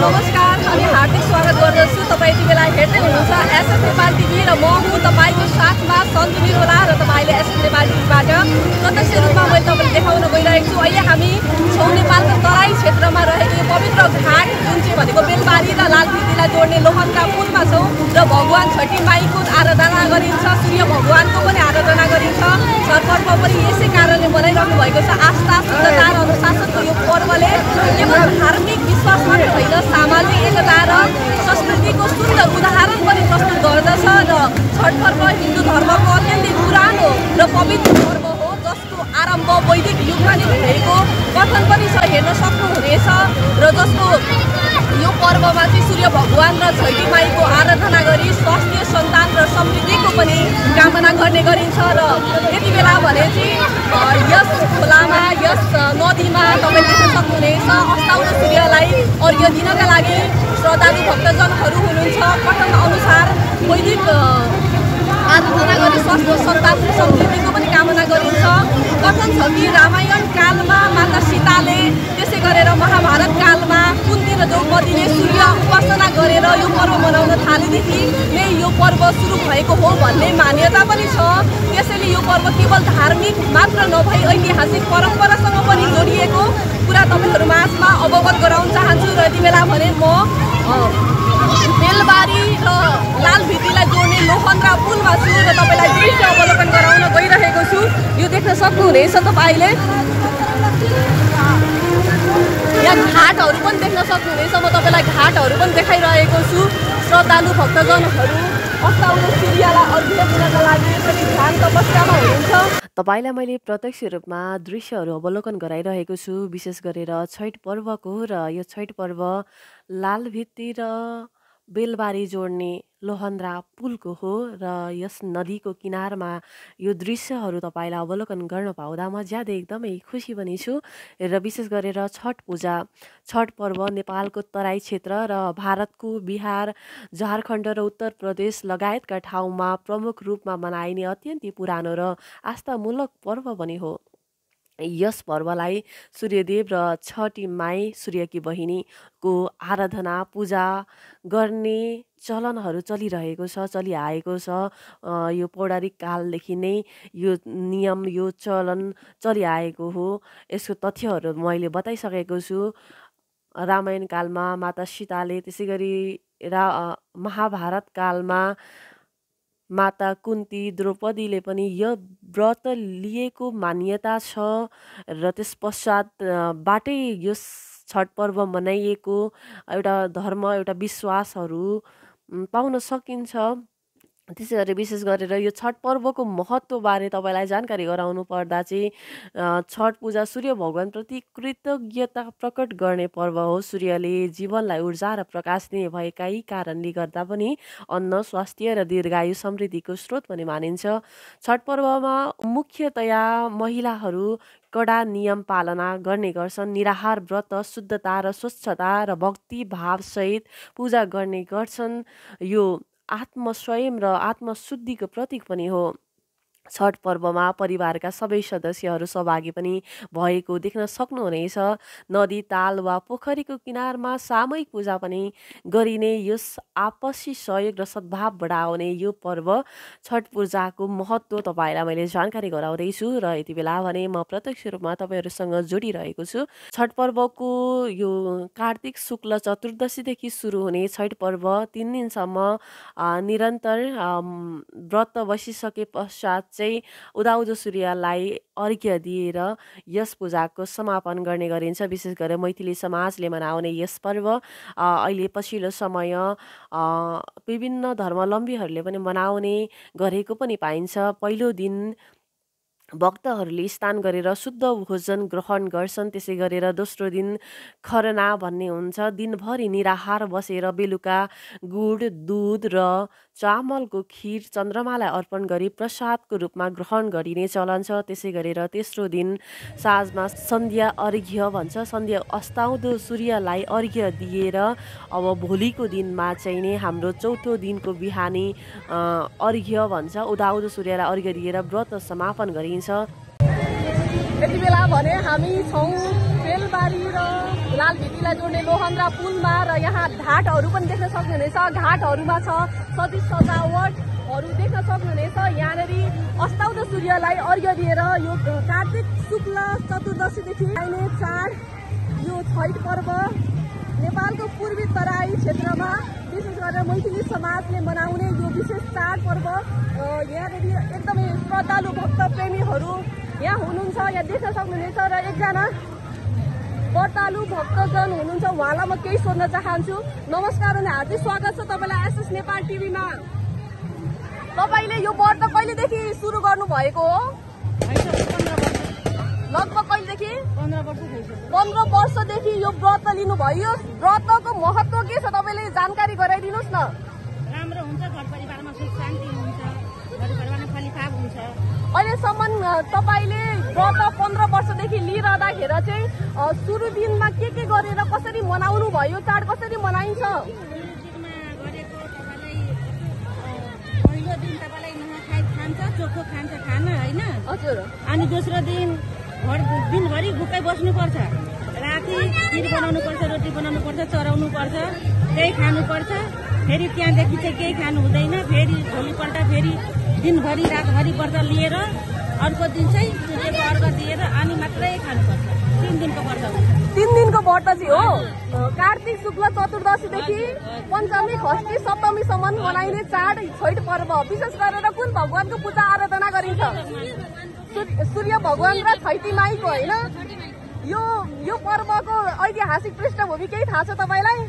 नमस्कार अनि हार्दिक स्वागत गर्दछु। तपाईँ यति बेला हेर्दै हुनुहुन्छ एसएस नेपाल टिभी र म हुँ तपाईँको साथमा सन्तु निर्मला र तपाईँले एसएस नेपाल टिभीबाट प्रत्यक्ष रूपमा मैले तपाईँलाई देखाउन गइरहेको छु। अहिले हामी छौँ नेपालको तराई क्षेत्रमा रहेको यो पवित्र घाट जुन चाहिँ भनेको बेलबारी र लालफितीलाई जोड्ने लोहन्द्रा पुलमा छौँ र भगवान छठी माईको आराधना गरिन्छ, सूर्य भगवानको पनि आराधना गरिन्छ। छठ पर्व पनि यसै कारणले मनाइरहनु भएको छ। आस्था, शुद्धता र अनुशासनको यो पर्वले केवल धार्मिक विश्वास मात्र होइन, सामाजिक एकता र संस्कृतिको सुन्दर उदाहरण पनि प्रस्तुत गर्दछ र छठ पर्व हिन्दू धर्मको अत्यन्तै पुरानो र पवित्र पर्व हो, जसको आरम्भ वैदिक युगमा नै भएको कथन पनि छ, हेर्न सक्नुहुनेछ। र जसको यो पर्वमा चाहिँ सूर्य भगवान र छठी माईको आराधना गरी स्वास्थ्य, सन्तान र समृद्धिको पनि कामना गर्ने गरिन्छ। र यति बेला भने चाहिँ यस खोलामा, यस नदीमा तपाईँ देख्न सक्नुहुनेछ अस्ताउँदो सूर्यलाई अर्घ्य दिनका लागि श्रद्धालु भक्तजनहरू हुनुहुन्छ। कथन अनुसार वैदिक आराधना गरी स्वास्थ्य, सन्तान र समृद्धिको पनि कामना गरिन्छ। कथन छ कि रामायण कालमा माता सीताले, त्यसै गरेर महाभारत कालमा कुन्ती र द्रौपदीले सूर्य उपासना गरेर यो पर्व मनाउन थालेदेखि नै यो पर्व सुरु भएको हो भन्ने मान्यता पनि छ। त्यसैले यो पर्व केवल धार्मिक मात्र नभई ऐतिहासिक परम्परासँग पनि जोडिएको कुरा तपाईँहरू माझमा अवगत गराउन चाहन्छु। र यति बेला भने म बेलबारी र लालभितीलाई जोड्ने लोहन्द्रा पुलमा छु र तपाईँलाई दृश्य अवलोकन गराउन गइरहेको छु। यो देख्न सक्नुहुनेछ तपाईँले, यहाँ घाटहरू पनि देख्न सक्नुहुनेछ। म तपाईँलाई घाटहरू पनि देखाइरहेको छु। श्रद्धालु भक्तजनहरू अस्ताउँदो सूर्यलाई अर्घ्य दिनका लागि यसरी ध्यान तपस्यामा हुनुहुन्छ। तपाईलाई मैले प्रत्यक्ष रूपमा दृश्यहरू अवलोकन गराइरहेको छु, विशेष गरेर छठ पर्वको। र यो छठ पर्व लालभित्ती र बेलबारी जोड्ने लोहन्द्रा पुलको हो र यस नदीको किनारमा यो दृश्यहरू तपाईँलाई अवलोकन गर्न पाउँदा म ज्यादै एकदमै खुसी पनि छु। र विशेष गरेर छठ पर्व नेपालको तराई क्षेत्र र भारतको बिहार, झारखण्ड र उत्तर प्रदेश लगायतका ठाउँमा प्रमुख रूपमा मनाइने अत्यन्तै पुरानो र आस्थामूलक पर्व पनि हो। यस पर्वलाई सूर्यदेव र छठी माई, सूर्यकी बहिनीको आराधना पूजा गर्ने चलनहरू चलिरहेको छ, चलिआएको छ। यो पौराणिक कालदेखि नै यो नियम, यो चलन चलिआएको हो। यसको तथ्यहरू मैले बताइसकेको छु। रामायण कालमा माता सीताले, त्यसै गरी महाभारत कालमा माता कुन्ती, द्रौपदीले पनि यो व्रत लिएको मान्यता छ र त्यस पश्चातबाटै यो छठ पर्व मनाइएको एउटा धर्म, एउटा विश्वासहरू पाउन सकिन्छ। त्यसै गरी विशेष गरेर यो छठ पर्वको महत्त्वबारे तपाईँलाई जानकारी गराउनु पर्दा चाहिँ छठ पूजा सूर्य भगवानप्रति कृतज्ञता प्रकट गर्ने पर्व हो। सूर्यले जीवनलाई ऊर्जा र प्रकाश दिने भएका यी कारणले गर्दा पनि अन्न, स्वास्थ्य र दीर्घायु समृद्धिको स्रोत पनि मानिन्छ। छठ पर्वमा मुख्यतया महिलाहरू कडा नियम पालना गर्ने गर्छन्। निराहार व्रत, शुद्धता र स्वच्छता र भक्तिभावसहित पूजा गर्ने गर्छन्। यो आत्मस्वयं र आत्मशुद्धिको प्रतीक पनि हो। छठ पर्वमा परिवारका सबै सदस्यहरू सहभागी पनि भएको देख्न सक्नुहुनेछ। नदी, ताल वा पोखरीको किनारमा सामूहिक पूजा पनि गरिने यस आपसी सहयोग र सद्भाव बढाउने यो पर्व छठ पूजाको महत्त्व तपाईँलाई मैले जानकारी गराउँदैछु। र यति बेला भने म प्रत्यक्ष रूपमा तपाईँहरूसँग जोडिरहेको छु। छठ पर्वको यो कार्तिक शुक्ल चतुर्दशीदेखि सुरु हुने छठ पर्व 3 दिनसम्म निरन्तर व्रत बसिसके पश्चात चाहिँ उदाउँदो सूर्यलाई अर्घ्य दिएर यस पूजाको समापन गर्ने गरिन्छ। विशेष गरेर मैथिली समाजले मनाउने यस पर्व अहिले पछिल्लो समय विभिन्न धर्मावलम्बीहरूले पनि मनाउने गरेको पनि पाइन्छ। पहिलो दिन भक्तहरूले स्नान गरेर शुद्ध भोजन ग्रहण गर्छन्। त्यसै गरेर दोस्रो दिन खरना भन्ने हुन्छ। दिनभरि निराहार बसेर बेलुका गुड, दूध र चामलको खीर चन्द्रमालाई अर्पण गरी प्रसादको रूपमा ग्रहण गरिने चलन छ। त्यसै गरेर तेस्रो दिन साँझमा सन्ध्या अर्घ्य भन्छ। सन्ध्या अस्ताउँदो सूर्यलाई अर्घ्य दिएर अब भोलिको दिनमा चाहिँ नै हाम्रो चौथो दिनको बिहानी अर्घ्य भन्छ। उदाउँदो सूर्यलाई अर्घ्य दिएर व्रत समापन गरिन्छ। यति बेला भने हामी छौँ बेलबारी र लाल भित्तीलाई जोड्ने लोहन्द्रा पुलमा र यहाँ घाटहरू पनि देख्न सक्नुहुनेछ। घाटहरूमा छ सजिलो सजावटहरू देख्न सक्नुहुनेछ। यहाँनिर अस्ताउँदो सूर्यलाई अर्घ्य दिएर यो कार्तिक शुक्ल चतुर्दशीदेखि आइने चाड यो छठ पर्व नेपालको पूर्वी तराई क्षेत्रमा विशेष गरेर मैथिली समाजले मनाउने यो विशेष चाड पर्व यहाँनिर एकदमै श्रद्धालु भक्त प्रेमीहरू यहाँ हुनुहुन्छ। यहाँ देख्न सक्नुहुनेछ र एकजना व्रतालु भक्तजन हुनुहुन्छ, उहाँलाई म केही सोध्न चाहन्छु। नमस्कार अनि हार्दिक स्वागत छ तपाईँलाई एसएस नेपाल टिभीमा। तपाईँले यो व्रत कहिलेदेखि सुरु गर्नु भएको हो? लगभग कहिलेदेखि? 15 वर्षदेखि यो व्रत लिनुभयो। व्रतको महत्व के छ तपाईँले जानकारी गराइदिनुहोस् न। राम्रो हुन्छ, घर परिवारमा सुख शान्ति हुन्छ, घर परिवारमा फलिफाप हुन्छ। अहिलेसम्म तपाईँले व्रत 15 वर्षदेखि लिइरहँदाखेरि चाहिँ सुरु दिनमा के गरेर कसरी मनाउनु भयो? चाड कसरी मनाइन्छ? सुरुमा गरेको तपाईँलाई पहिलो दिन तपाईँलाई नुहाखाइ खान्छ, चोखो खान्छ खाना होइन। हजुर। अनि दोस्रो दिन दिनभरि भुकै बस्नुपर्छ। राति खिर बनाउनुपर्छ, रोटी बनाउनुपर्छ, चढाउनु पर्छ, त्यही खानुपर्छ। फेरि त्यहाँदेखि चाहिँ केही खानु हुँदैन। फेरि भोलिपल्ट फेरि दिनभरि रातभरि व्रत लिएर अर्को दिन चाहिँ सूर्यको अर्घ दिएर अनि मात्रै खानुपर्छ। 3 दिनको व्रत हुन्छ। 3 दिनको व्रत चाहिँ हो। कार्तिक शुक्ल चतुर्दशीदेखि पञ्चमी षष्ठी सप्तमीसम्म मनाइने चाड छठ पर्व। विशेष गरेर कुन भगवानको पूजा आराधना गरिन्छ? सूर्य भगवान र छैटी माईको होइन। यो पर्वको ऐतिहासिक पृष्ठभूमि केही थाहा छ तपाईँलाई?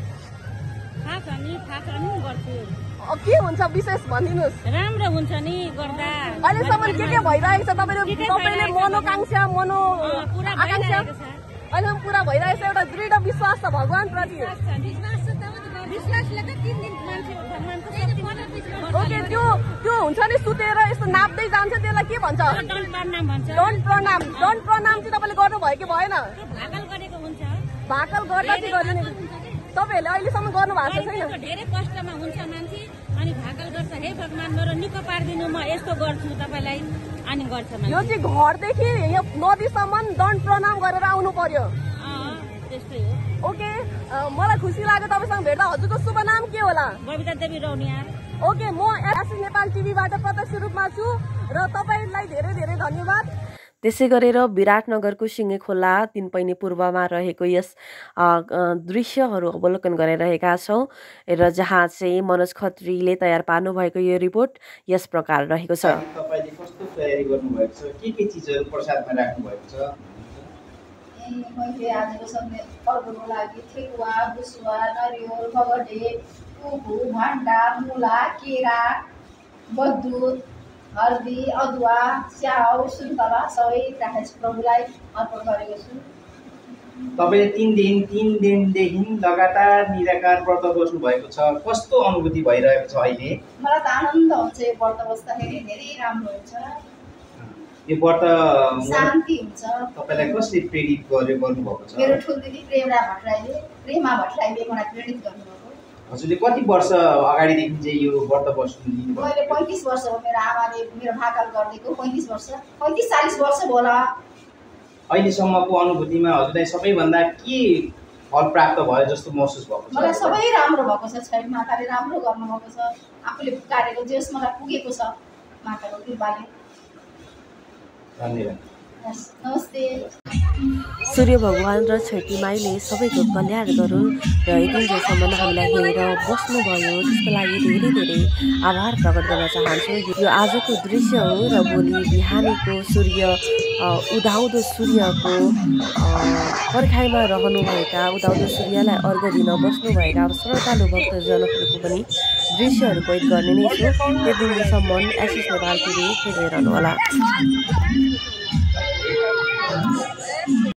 थाहा छ नि गर्छु। के हुन्छ विशेष भनिदिनुहोस्। राम्रो हुन्छ नि गर्दा। अहिलेसम्म के भइरहेको छ तपाईँले मनोकांक्षा आकांक्षा अहिलेसम्म पुरा भइरहेको छ? एउटा दृढ विश्वास छ भगवान प्रति। ओके, त्यो हुन्छ नि सुतेर यस्तो नाप्दै जान्छ, त्यसलाई के भन्छ? दण्ड प्रणाम। दण्ड प्रणाम चाहिँ तपाईँले गर्नुभयो कि भएन? भाकल गर्दा चाहिँ गर्ने। तपाईँहरूले अहिलेसम्म गर्नु भएको छैन? धेरै कष्टमा हुन्छ मान्छे अनि भाकल गर्छ, हे भगवान मेरो निको पारिदिनु, म यस्तो गर्छु तपाईँलाई, अनि गर्छ। यो चाहिँ घरदेखि यहाँ नदीसम्म दण्ड प्रणाम गरेर आउनु पर्यो। त्यस्तै हो। ओके, मलाई खुसी लाग्यो तपाईँसँग भेट्दा। हजुरको शुभ नाम के होला? बबिता देवी रौनिया। ओके, म एसएस नेपाल टिभीबाट प्रत्यक्ष रूपमा छु र तपाईँलाई धेरै धेरै धन्यवाद। त्यसै गरेर विराटनगरको सिंहेखोला तिनपैनी पूर्वमा रहेको यस दृश्यहरू अवलोकन गरिरहेका छौँ र जहाँ चाहिँ मनोज खत्रीले तयार पार्नु भएको यो रिपोर्ट यस प्रकार रहेको छ। तपाईले कस्तो तयारी गर्नुभएको छ? के चीजहरू प्रसादमा राख्नु भएको छ? मैले आजको समय पर्वको लागि ठेकुवा, बुसुवा, नरिवल, बगडे, उखु, भान्डा, मुला, केरा, बद्दुत, हर्दी, अदुवा, स्याउ, सुन्तला सबै राखेको छु, प्रभुलाई अर्पण गरेको छु। तपाईले 3 दिनदेखि लगातार निराकार व्रत बस्नु भएको छ। कस्तो अनुभूति भइरहेको छ अहिले? मलाई त आनन्द हुन्छ यो व्रत बस्दाखेरि, धेरै राम्रो हुन्छ, यो व्रत शान्ति हुन्छ। तपाईलाई कसले प्रेरित गर्नुभएको छ? मेरो ठुलदिदी प्रेमा भट्टराईले मलाई प्रेरित गर्नुभएको। हजुरले कति वर्ष अगाडिदेखि चाहिँ यो व्रत बस्नु लिनुभयो? मैले 35 वर्ष हो। मेरो आमाले मेरो भाकल गरिदिएको 35-40 वर्ष होला। अहिलेसम्मको अनुभूतिमा हजुरलाई सबैभन्दा के फल प्राप्त भयो जस्तो महसुस भएको छ? मलाई सबै राम्रो भएको छ। छैठ माताले राम्रो गर्नुभएको छ। आफूले कार्यको जेस मलाई पुगेको छ माताको कृपाले। धन्यवाद। नमस्ते। सूर्य भगवान र छैटी माईले सबैको कल्याण गरून् र यतिन्जेलसम्म हामीलाई हेरेर बस्नुभयो त्यसको लागि धेरै धेरै आभार प्रकट गर्न चाहन्छु। यो आजको दृश्य हो र भोलि बिहानीको सूर्य उदाउँदो सूर्यको पर्खाइमा रहनुभएका उदाउँदो सूर्यलाई अर्घ दिन बस्नुभएका श्रद्धालु भक्तजनहरूको पनि दृश्यहरू कैद गर्ने नै छु। त्यो दिनसम्म एसएस नेपाल टिभी हेर्दै रहनुहोला।